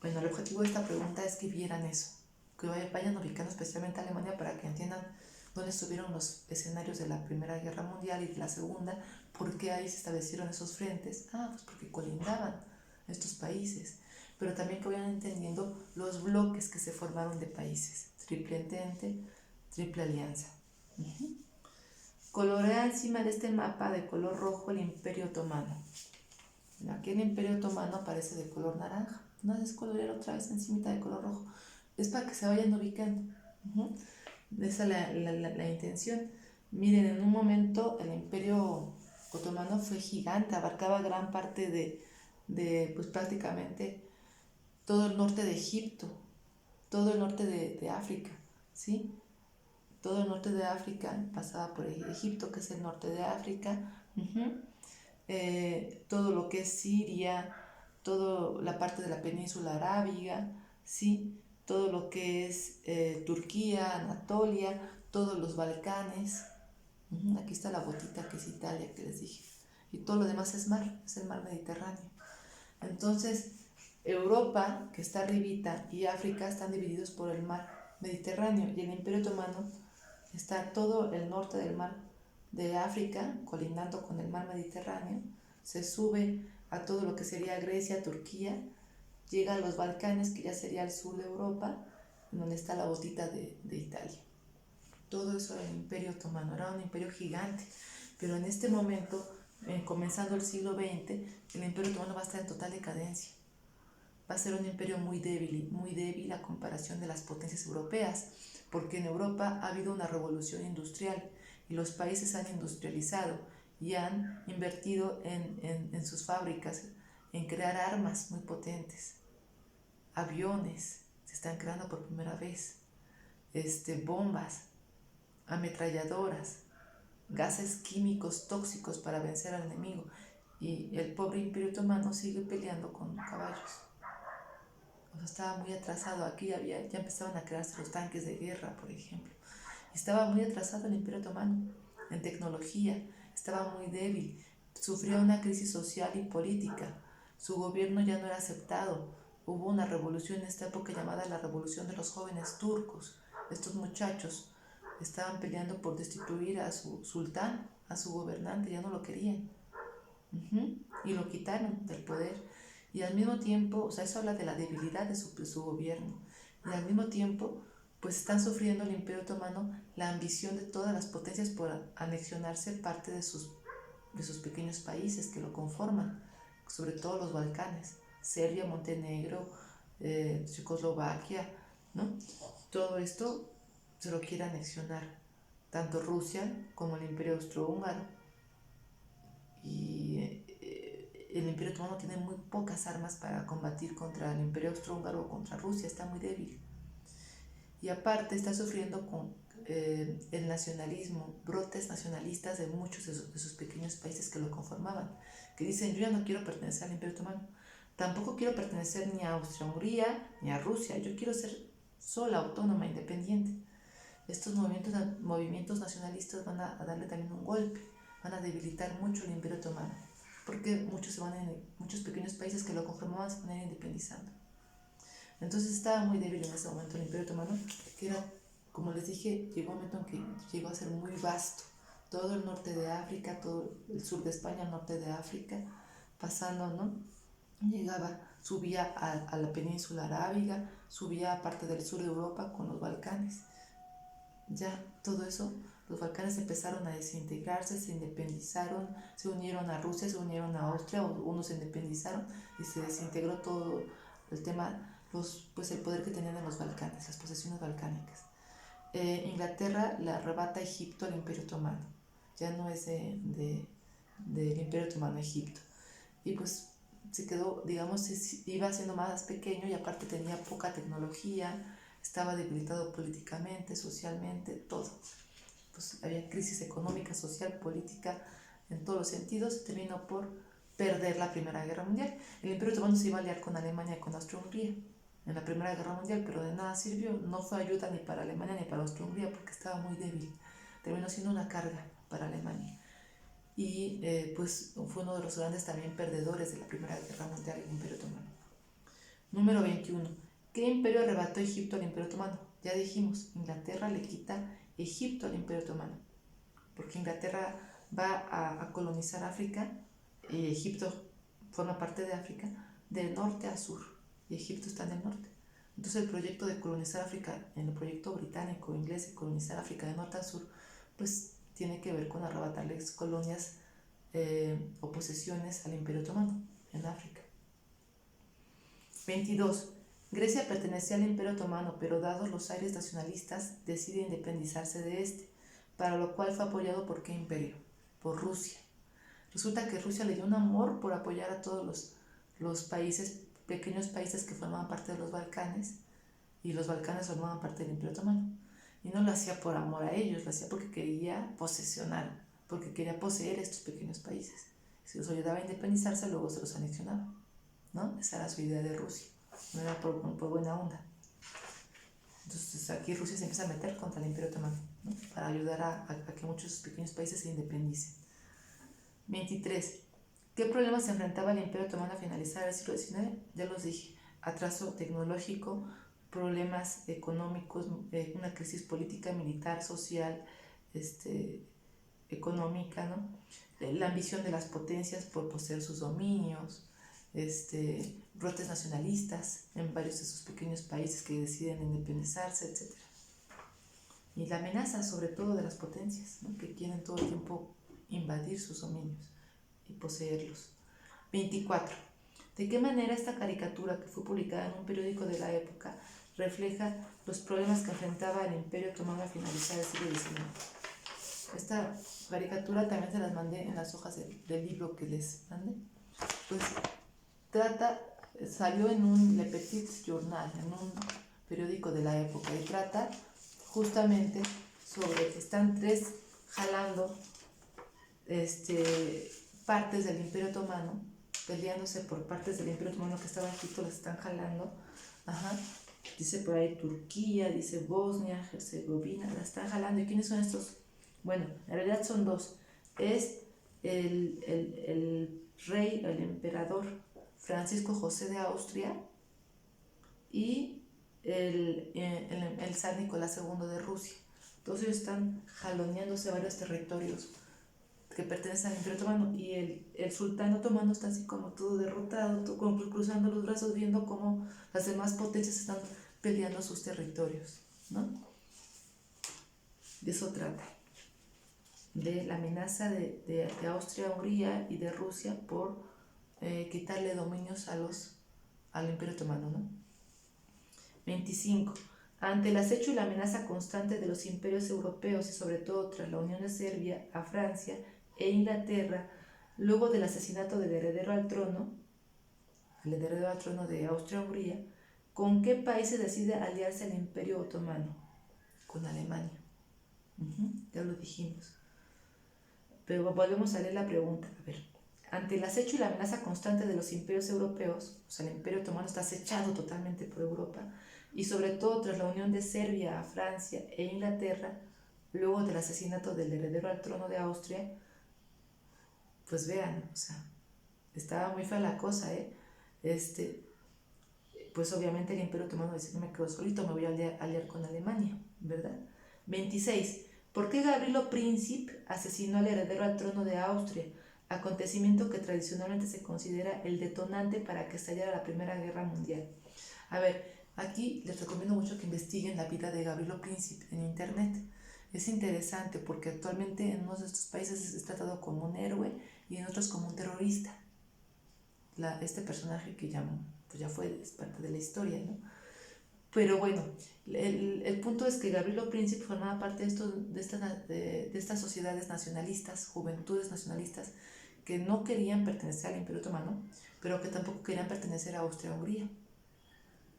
Bueno, el objetivo de esta pregunta es que vieran eso, que vayan ubicando especialmente a Alemania para que entiendan dónde estuvieron los escenarios de la Primera Guerra Mundial y de la Segunda, por qué ahí se establecieron esos frentes. Pues porque colindaban estos países, pero también que vayan entendiendo los bloques que se formaron de países, Triple Entente, Triple Alianza. Colorea encima de este mapa de color rojo el Imperio Otomano. Aquí el Imperio Otomano aparece de color naranja. No es colorear otra vez encima de color rojo. Es para que se vayan ubicando. Esa es la intención. Miren, en un momento el Imperio Otomano fue gigante, abarcaba gran parte de pues prácticamente todo el norte de Egipto, todo el norte de África, ¿sí? Todo el norte de África pasaba por Egipto, que es el norte de África. Todo lo que es Siria, toda la parte de la península arábiga, ¿sí? Todo lo que es Turquía, Anatolia, todos los Balcanes. Aquí está la botita que es Italia, que les dije. Y todo lo demás es mar, es el mar Mediterráneo. Entonces, Europa, que está arribita, y África están divididos por el mar Mediterráneo, y el Imperio Otomano está todo el norte del mar de África, colindando con el mar Mediterráneo, se sube a todo lo que sería Grecia, Turquía, llega a los Balcanes, que ya sería el sur de Europa, donde está la botita de Italia. Todo eso era el Imperio Otomano, era un imperio gigante, pero en este momento, comenzando el siglo XX, el Imperio Otomano va a estar en total decadencia. Va a ser un imperio muy débil a comparación de las potencias europeas, porque en Europa ha habido una revolución industrial y los países han industrializado y han invertido en sus fábricas, en crear armas muy potentes, aviones se están creando por primera vez, bombas, ametralladoras, gases químicos tóxicos para vencer al enemigo, y el pobre Imperio Otomano sigue peleando con caballos. Estaba muy atrasado. Aquí ya empezaban a crearse los tanques de guerra, por ejemplo. Estaba muy atrasado el Imperio Otomano en tecnología, estaba muy débil, sufría una crisis social y política, su gobierno ya no era aceptado. Hubo una revolución en esta época llamada la Revolución de los Jóvenes Turcos. Estos muchachos estaban peleando por destituir a su sultán, a su gobernante, ya no lo querían. Y lo quitaron del poder. Y al mismo tiempo, eso habla de la debilidad de su gobierno. Y al mismo tiempo, pues están sufriendo el Imperio Otomano la ambición de todas las potencias por anexionarse parte de sus pequeños países que lo conforman, sobre todo los Balcanes, Serbia, Montenegro, Checoslovaquia, ¿no? Todo esto se lo quiere anexionar, tanto Rusia como el Imperio Austrohúngaro. Y el Imperio Otomano tiene muy pocas armas para combatir contra el Imperio Austrohúngaro o contra Rusia, está muy débil. Y aparte está sufriendo con el nacionalismo, brotes nacionalistas de muchos de sus pequeños países que lo conformaban, que dicen: yo ya no quiero pertenecer al Imperio Otomano, tampoco quiero pertenecer ni a Austria-Hungría ni a Rusia, yo quiero ser sola, autónoma, independiente. Estos movimientos nacionalistas van a darle también un golpe, van a debilitar mucho el Imperio Otomano, porque muchos pequeños países que lo conformaban se van a ir independizando. Entonces estaba muy débil en ese momento el Imperio Otomano, que era, como les dije, llegó un momento en que llegó a ser muy vasto. Todo el norte de África, todo el sur de España, el norte de África, pasando, ¿no? Subía a la península arábiga, subía a parte del sur de Europa con los Balcanes. Ya todo eso, los Balcanes empezaron a desintegrarse, se independizaron, se unieron a Rusia, se unieron a Austria, unos se independizaron y se desintegró todo el tema, pues el poder que tenían en los Balcanes, las posesiones balcánicas. Inglaterra le arrebata a Egipto al Imperio Otomano. Ya no es del Imperio Otomano a Egipto. Y pues se quedó, digamos, iba siendo más pequeño y aparte tenía poca tecnología, estaba debilitado políticamente, socialmente, todo. Pues había crisis económica, social, política, en todos los sentidos, y terminó por perder la Primera Guerra Mundial. El Imperio Otomano se iba a aliar con Alemania y con Austria-Hungría en la Primera Guerra Mundial, pero de nada sirvió, no fue ayuda ni para Alemania ni para Austria-Hungría porque estaba muy débil, terminó siendo una carga para Alemania. Y pues fue uno de los grandes también perdedores de la Primera Guerra Mundial, el Imperio Otomano. Número 21. ¿Qué imperio arrebató Egipto al Imperio Otomano? Ya dijimos, Inglaterra le quita Egipto al Imperio Otomano, porque Inglaterra va a colonizar África y Egipto forma parte de África, de norte a sur, y Egipto está en el norte. Entonces el proyecto de colonizar África, en el proyecto británico, inglés de colonizar África de norte a sur, pues tiene que ver con arrebatarles colonias o posesiones al Imperio Otomano en África. 22. Grecia pertenecía al Imperio Otomano, pero dados los aires nacionalistas, decide independizarse de este, para lo cual fue apoyado por ¿qué imperio? Por Rusia. Resulta que Rusia le dio un amor por apoyar a todos los países, pequeños países que formaban parte de los Balcanes, y los Balcanes formaban parte del Imperio Otomano. Y no lo hacía por amor a ellos, lo hacía porque quería posesionar, porque quería poseer estos pequeños países. Si los ayudaba a independizarse, luego se los anexionaba, ¿no? Esa era su idea de Rusia, no era por buena onda. Entonces aquí Rusia se empieza a meter contra el Imperio Otomano, ¿no? Para ayudar a que muchos pequeños países se independicen. 23. ¿Qué problemas se enfrentaba el Imperio Otomano a finalizar el siglo XIX? Ya los dije, atraso tecnológico, problemas económicos, una crisis política, militar, social, económica, ¿no? La ambición de las potencias por poseer sus dominios, brotes nacionalistas en varios de esos pequeños países que deciden independizarse, etc. Y la amenaza sobre todo de las potencias, ¿no? Que quieren todo el tiempo invadir sus dominios y poseerlos. 24. ¿De qué manera esta caricatura, que fue publicada en un periódico de la época, refleja los problemas que enfrentaba el Imperio Otomano al finalizar el siglo XIX? Esta caricatura también se las mandé en las hojas del libro que les mandé. Pues salió en un Le Petit Journal, en un periódico de la época, y trata justamente sobre, están tres jalando partes del Imperio Otomano, peleándose por partes del Imperio Otomano que estaba en Egipto, las están jalando. Ajá. Dice por ahí Turquía, dice Bosnia, Herzegovina, las están jalando. ¿Y quiénes son estos? Bueno, en realidad son dos. Es el rey, el emperador Francisco José de Austria y el zar Nicolás II de Rusia. Todos ellos están jaloneándose varios territorios que pertenecen al Imperio Otomano, y el sultán otomano está así como todo derrotado, como cruzando los brazos, viendo cómo las demás potencias están peleando sus territorios, ¿no? De eso trata, de la amenaza de Austria-Hungría y de Rusia por quitarle dominios al Imperio Otomano, ¿no? 25. Ante el acecho y la amenaza constante de los imperios europeos, y sobre todo tras la unión de Serbia a Francia e Inglaterra, luego del asesinato del heredero al trono de Austria-Hungría, ¿con qué país se decide aliarse al Imperio Otomano? Con Alemania. Ya lo dijimos. Pero volvemos a leer la pregunta. A ver, ante el acecho y la amenaza constante de los imperios europeos, o sea, el Imperio Otomano está acechado totalmente por Europa, y sobre todo tras la unión de Serbia a Francia e Inglaterra, luego del asesinato del heredero al trono de Austria, pues vean, o sea, estaba muy fea la cosa, pues obviamente el Imperio Otomano dice: no me quedo solito, me voy a aliar con Alemania, ¿verdad? 26. ¿Por qué Gavrilo Princip asesinó al heredero al trono de Austria? Acontecimiento que tradicionalmente se considera el detonante para que estallara la Primera Guerra Mundial. A ver, aquí les recomiendo mucho que investiguen la vida de Gavrilo Princip en internet. Es interesante porque actualmente en unos de estos países es tratado como un héroe y en otros como un terrorista. Este personaje que ya fue, es parte de la historia, ¿no? Pero bueno, el punto es que Gavrilo Princip formaba parte de estas sociedades nacionalistas, juventudes nacionalistas, que no querían pertenecer al Imperio Otomano, pero que tampoco querían pertenecer a Austria-Hungría.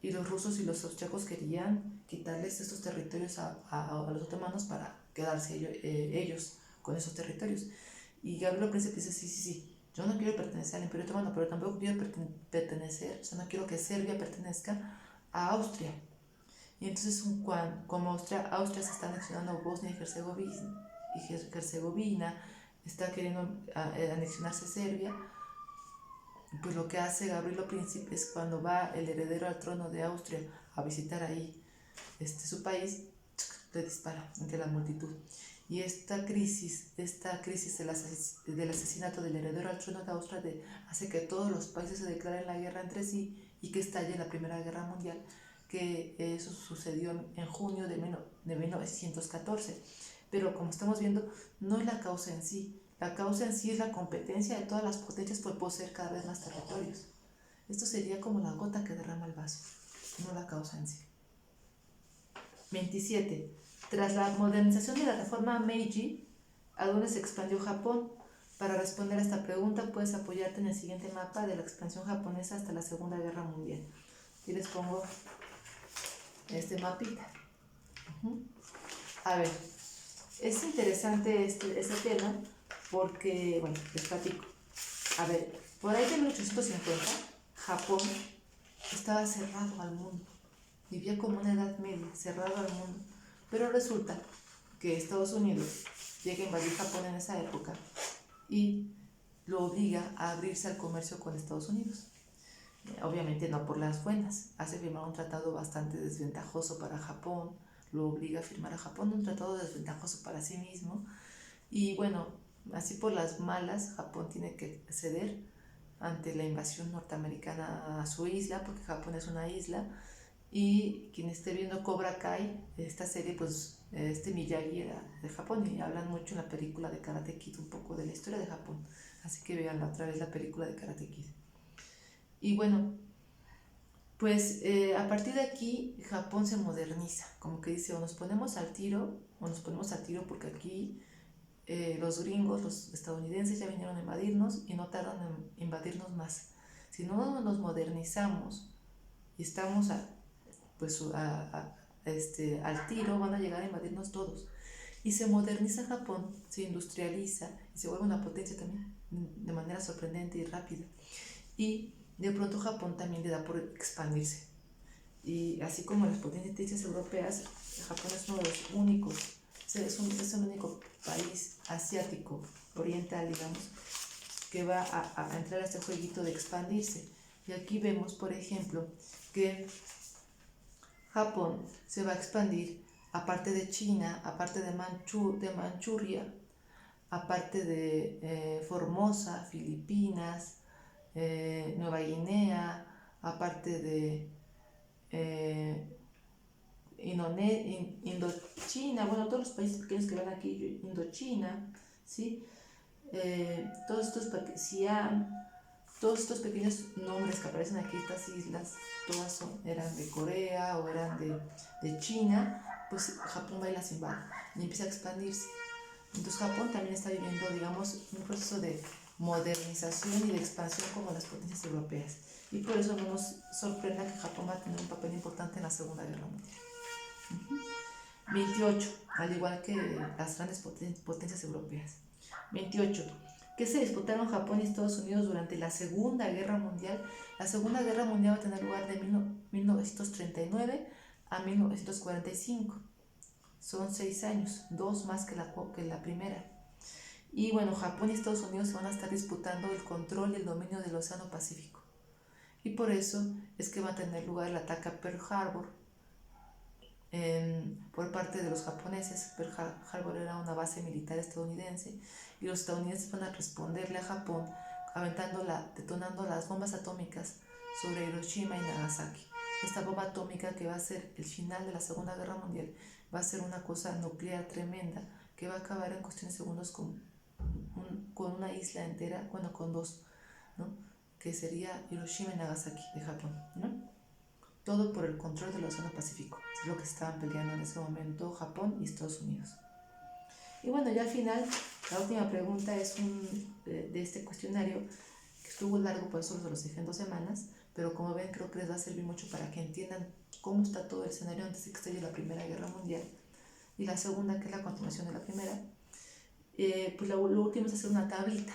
Y los rusos y los austriacos querían quitarles estos territorios a los otomanos para quedarse ellos con esos territorios. Y Gavrilo Princip dice, sí, yo no quiero pertenecer al Imperio Otomano, pero tampoco quiero pertenecer, o sea, no quiero que Serbia pertenezca a Austria. Y entonces, como Austria se está anexionando Bosnia y Herzegovina, está queriendo anexionarse Serbia, pues lo que hace Gavrilo Princip es cuando va el heredero al trono de Austria a visitar ahí su país, le dispara entre la multitud. Y esta crisis del asesinato del heredero al trono de Austria hace que todos los países se declaren la guerra entre sí y que estalle la Primera Guerra Mundial, que eso sucedió en junio de 1914. Pero como estamos viendo, no es la causa en sí. La causa en sí es la competencia de todas las potencias por poseer cada vez más territorios. Esto sería como la gota que derrama el vaso, no la causa en sí. 27. Tras la modernización de la reforma Meiji, ¿a dónde se expandió Japón? Para responder a esta pregunta puedes apoyarte en el siguiente mapa de la expansión japonesa hasta la Segunda Guerra Mundial. Y les pongo este mapita. A ver, es interesante este tema porque, bueno, les platico. A ver, por ahí de 1850, Japón estaba cerrado al mundo. Vivía como una edad media, cerrado al mundo. Pero resulta que Estados Unidos llega a invadir Japón en esa época y lo obliga a abrirse al comercio con Estados Unidos. Obviamente no por las buenas. Hace firmar un tratado bastante desventajoso para Japón, lo obliga a firmar a Japón un tratado desventajoso para sí mismo. Y bueno, así por las malas, Japón tiene que ceder ante la invasión norteamericana a su isla, porque Japón es una isla. Y quien esté viendo Cobra Kai, esta serie, pues Miyagi era de Japón y hablan mucho en la película de Karate Kid un poco de la historia de Japón. Así que vean otra vez la película de Karate Kid. Y bueno, pues a partir de aquí Japón se moderniza, como que dice, o nos ponemos al tiro porque aquí los gringos, los estadounidenses ya vinieron a invadirnos y no tardan en invadirnos más. Si no nos modernizamos y estamos al tiro, van a llegar a invadirnos todos. Y se moderniza Japón, se industrializa y se vuelve una potencia también de manera sorprendente y rápida. Y de pronto Japón también le da por expandirse. Y así como las potencias europeas, Japón es uno de los únicos, es el único país asiático, oriental, digamos, que va a entrar a este jueguito de expandirse. Y aquí vemos, por ejemplo, que Japón se va a expandir aparte de China, aparte de Manchuria, aparte de Formosa, Filipinas, Nueva Guinea, aparte de Indochina, bueno, todos los países pequeños que ven aquí, Indochina, ¿sí? Todos estos pequeños nombres que aparecen aquí, estas islas, todas eran de Corea o eran de China, pues Japón va y las invade y empieza a expandirse. Entonces Japón también está viviendo, digamos, un proceso de modernización y de expansión como las potencias europeas. Y por eso no nos sorprenda que Japón va a tener un papel importante en la Segunda Guerra Mundial. 28, al igual que las grandes potencias europeas. 28. ¿Qué se disputaron Japón y Estados Unidos durante la Segunda Guerra Mundial? La Segunda Guerra Mundial va a tener lugar de 1939 a 1945. Son 6 años, 2 más que la primera. Y bueno, Japón y Estados Unidos van a estar disputando el control y el dominio del Océano Pacífico. Y por eso es que va a tener lugar el ataque a Pearl Harbor por parte de los japoneses. Pearl Harbor era una base militar estadounidense y los estadounidenses van a responderle a Japón detonando las bombas atómicas sobre Hiroshima y Nagasaki. Esta bomba atómica, que va a ser el final de la Segunda Guerra Mundial, va a ser una cosa nuclear tremenda que va a acabar en cuestión de segundos con una isla entera, bueno, con 2, ¿no? Que sería Hiroshima y Nagasaki de Japón, ¿no? todo por el control del Océano Pacífico. Es lo que estaban peleando en ese momento Japón y Estados Unidos. Y bueno, ya al final, la última pregunta es de este cuestionario, que estuvo largo, por eso se los dejé en 2 semanas, pero como ven creo que les va a servir mucho para que entiendan cómo está todo el escenario antes de que estalle la Primera Guerra Mundial. Y la segunda, que es la continuación de la primera, pues lo último es hacer una tablita.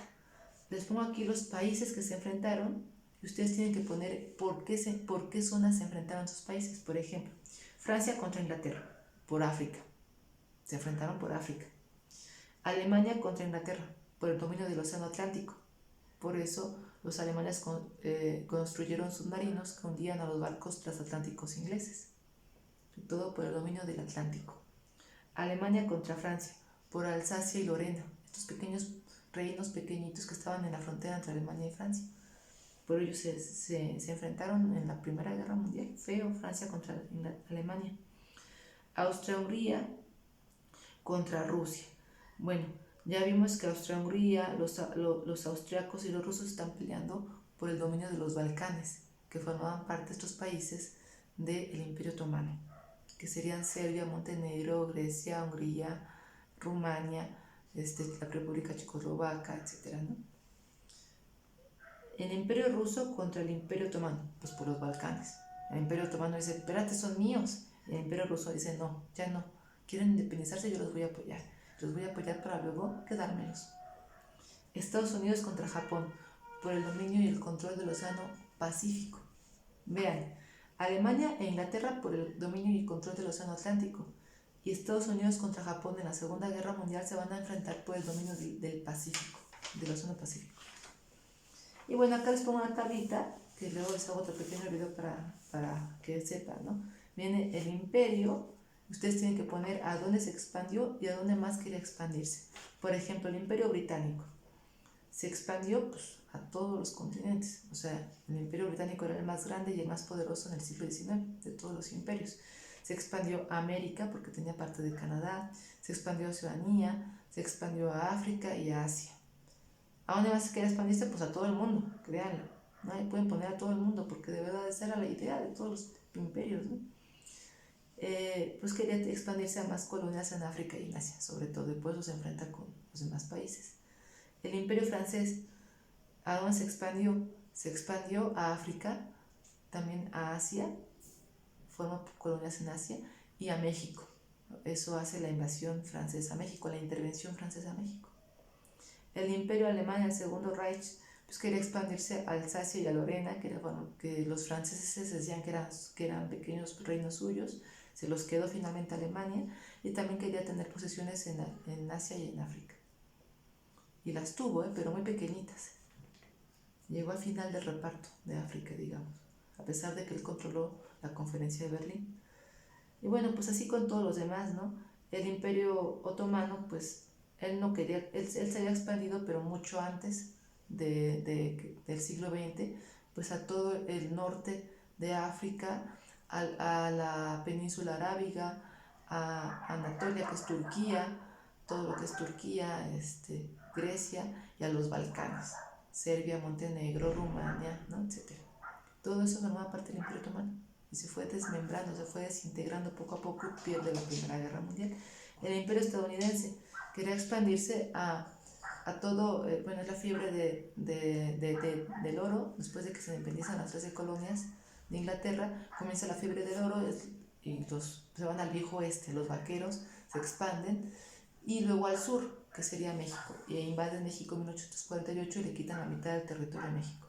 Les pongo aquí los países que se enfrentaron y ustedes tienen que poner por qué zonas se enfrentaron esos países. Por ejemplo, Francia contra Inglaterra, por África. Se enfrentaron por África. Alemania contra Inglaterra, por el dominio del Océano Atlántico. Por eso los alemanes construyeron submarinos que hundían a los barcos transatlánticos ingleses. Y todo por el dominio del Atlántico. Alemania contra Francia, por Alsacia y Lorena, estos pequeños reinos pequeñitos que estaban en la frontera entre Alemania y Francia. Por ellos se enfrentaron en la Primera Guerra Mundial, feo, Francia contra Alemania. Austria-Hungría contra Rusia. Bueno, ya vimos que Austria-Hungría, los austriacos y los rusos están peleando por el dominio de los Balcanes, que formaban parte de estos países del Imperio Otomano, que serían Serbia, Montenegro, Grecia, Hungría, Rumania, la República Checoslovaca, etc., ¿no? El Imperio Ruso contra el Imperio Otomano, pues por los Balcanes. El Imperio Otomano dice, espérate, son míos. Y el Imperio Ruso dice, no, ya no. Quieren independizarse, yo los voy a apoyar. Los voy a apoyar para luego quedármelos. Estados Unidos contra Japón, por el dominio y el control del Océano Pacífico. Vean, Alemania e Inglaterra por el dominio y control del Océano Atlántico. Y Estados Unidos contra Japón en la Segunda Guerra Mundial se van a enfrentar por el dominio del Pacífico, del Océano Pacífico. Y bueno, acá les pongo una tablita, que luego les hago otro pequeño video para que sepan, ¿no? Viene el imperio, ustedes tienen que poner a dónde se expandió y a dónde más quería expandirse. Por ejemplo, el Imperio Británico se expandió pues, a todos los continentes. O sea, el Imperio Británico era el más grande y el más poderoso en el siglo XIX de todos los imperios. Se expandió a América porque tenía parte de Canadá, se expandió a Oceanía, se expandió a África y a Asia. ¿A dónde más quería expandirse? Pues a todo el mundo, créanlo. ¿No? Y pueden poner a todo el mundo porque de verdad esa era la idea de todos los imperios, ¿no? Pues quería expandirse a más colonias en África y en Asia, sobre todo, y por eso se enfrenta con los demás países. El Imperio Francés, ¿a dónde se expandió? Se expandió a África, también a Asia, forma colonias en Asia, y a México. Eso hace la invasión francesa a México, la intervención francesa a México. El Imperio Alemán, el Segundo Reich, pues quería expandirse a Alsacia y a Lorena, que los franceses decían que eran pequeños reinos suyos, se los quedó finalmente Alemania, y también quería tener posesiones en Asia y en África. Y las tuvo, pero muy pequeñitas. Llegó al final del reparto de África, digamos, a pesar de que él controló la conferencia de Berlín. Y bueno, pues así con todos los demás, ¿no? El Imperio Otomano, pues él no quería, él se había expandido, pero mucho antes del siglo XX, pues a todo el norte de África, a la península arábiga, a Anatolia, que es Turquía, todo lo que es Turquía, Grecia, y a los Balcanes, Serbia, Montenegro, Rumania, ¿no? etc. Todo eso formaba parte del Imperio Otomano y se fue desmembrando, se fue desintegrando poco a poco, pierde la Primera Guerra Mundial. El Imperio estadounidense quería expandirse a todo, bueno, es la fiebre del oro, después de que se independizan las 13 colonias de Inglaterra, comienza la fiebre del oro y se van al viejo oeste, los vaqueros se expanden, y luego al sur, que sería México, y invaden México en 1848 y le quitan la mitad del territorio a México.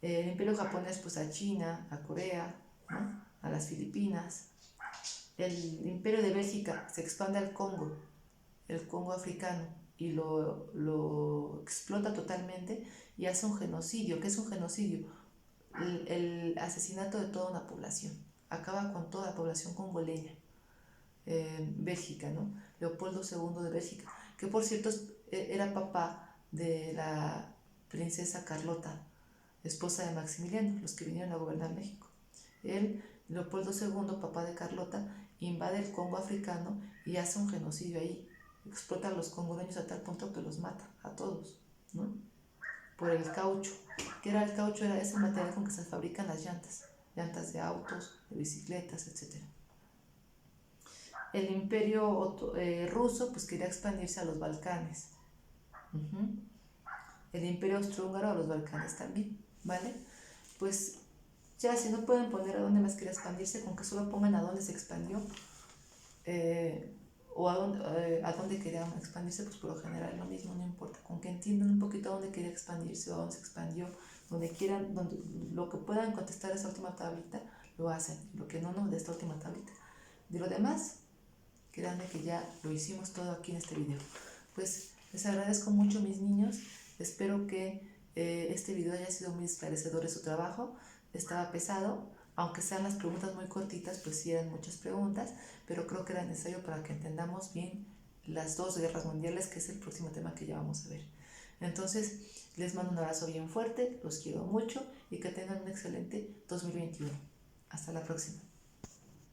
El Imperio japonés, pues a China, a Corea, ¿no? A las Filipinas. El Imperio de Bélgica se expande al Congo, el Congo africano, y lo explota totalmente y hace un genocidio. ¿Qué es un genocidio? El asesinato de toda una población. Acaba con toda la población congoleña. Bélgica, ¿no? Leopoldo II de Bélgica, que por cierto era papá de la princesa Carlota, esposa de Maximiliano, los que vinieron a gobernar México. Él, Leopoldo II, papá de Carlota, invade el Congo africano y hace un genocidio ahí. Explota a los congoleños a tal punto que los mata a todos, ¿no? Por el caucho. ¿Qué era el caucho? Era ese material con que se fabrican las llantas. llantas de autos, de bicicletas, etc. El imperio ruso pues quería expandirse a los Balcanes. El imperio austrohúngaro a los Balcanes también, ¿vale? Pues ya si no pueden poner a dónde más quería expandirse, con que solo pongan a dónde se expandió o a dónde quería expandirse, pues por lo general lo mismo, no importa, con que entiendan un poquito a dónde quería expandirse o a dónde se expandió, donde quieran, lo que puedan contestar a esta última tablita, lo hacen, lo que no, de esta última tablita. De lo demás, créanme que ya lo hicimos todo aquí en este video. Pues les agradezco mucho, mis niños, espero que este video haya sido muy esclarecedor de su trabajo. Estaba pesado, aunque sean las preguntas muy cortitas, pues sí eran muchas preguntas, pero creo que era necesario para que entendamos bien las dos guerras mundiales, que es el próximo tema que ya vamos a ver. Entonces, les mando un abrazo bien fuerte, los quiero mucho y que tengan un excelente 2021. Hasta la próxima.